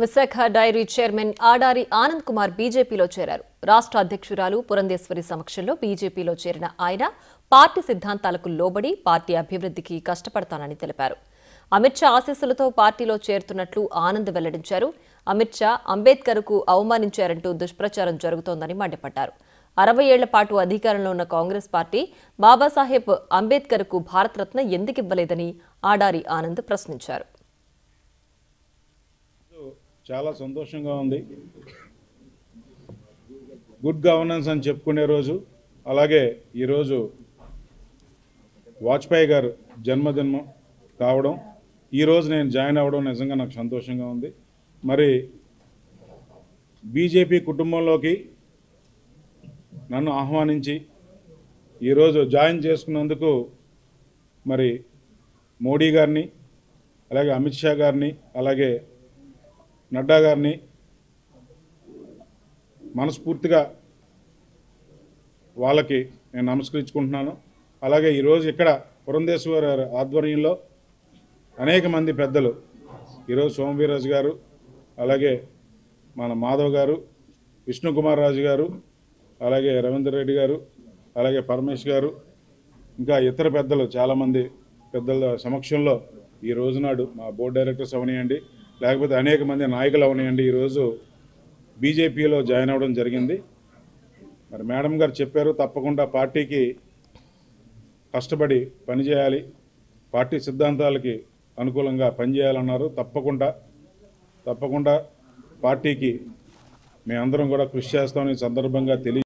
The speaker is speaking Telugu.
విశాఖ డైరీ చైర్మన్ ఆడారి ఆనంద్ కుమార్ బీజేపీలో చేరారు. రాష్ట్ర అధ్యక్షురాలు పురంధేశ్వరి సమక్షంలో బీజేపీలో చేరిన ఆయన పార్టీ సిద్ధాంతాలకు లోబడి పార్టీ అభివృద్ధికి కష్టపడతానని తెలిపారు. అమిత్ షా ఆశీస్సులతో పార్టీలో చేరుతున్నట్లు ఆనంద్ వెల్లడించారు. అమిత్ షా అంబేద్కర్కు అవమానించారంటూ దుష్ప్రచారం జరుగుతోందని మండిపడ్డారు. 60 ఏళ్ల పాటు అధికారంలో ఉన్న కాంగ్రెస్ పార్టీ బాబాసాహెబ్ అంబేద్కర్కు భారతరత్న ఎందుకివ్వలేదని ఆడారి ఆనంద్ ప్రశ్నించారు. చాలా సంతోషంగా ఉంది. గుడ్ గవర్నెన్స్ అని చెప్పుకునే రోజు, అలాగే ఈరోజు వాజ్పేయి గారు జన్మదినం కావడం, ఈరోజు నేను జాయిన్ అవ్వడం నిజంగా నాకు సంతోషంగా ఉంది. మరి బీజేపీ కుటుంబంలోకి నన్ను ఆహ్వానించి ఈరోజు జాయిన్ చేసుకున్నందుకు మరి మోడీ గారిని, అలాగే అమిత్ షా గారిని, అలాగే నడ్డా గారిని మనస్ఫూర్తిగా వాళ్ళకి నేను నమస్కరించుకుంటున్నాను. అలాగే ఈరోజు ఇక్కడ పురంధేశ్వరి ఆధ్వర్యంలో అనేక మంది పెద్దలు, ఈరోజు సోమవీర్రాజు గారు, అలాగే మన మాధవ్ గారు, విష్ణుకుమార్ రాజు గారు, అలాగే రవీందర్ రెడ్డి గారు, అలాగే పరమేష్ గారు, ఇంకా ఇతర పెద్దలు చాలామంది పెద్దల సమక్షంలో ఈ రోజునాడు మా బోర్డు డైరెక్టర్స్ అవనియండి, లేకపోతే అనేక మంది నాయకులు అవనియండి, ఈరోజు బీజేపీలో జాయిన్ అవ్వడం జరిగింది. మరి మేడం గారు చెప్పారు, తప్పకుండా పార్టీకి కష్టపడి పనిచేయాలి, పార్టీ సిద్ధాంతాలకి అనుకూలంగా పనిచేయాలన్నారు. తప్పకుండా పార్టీకి మేమందరం కూడా కృషి చేస్తామని సందర్భంగా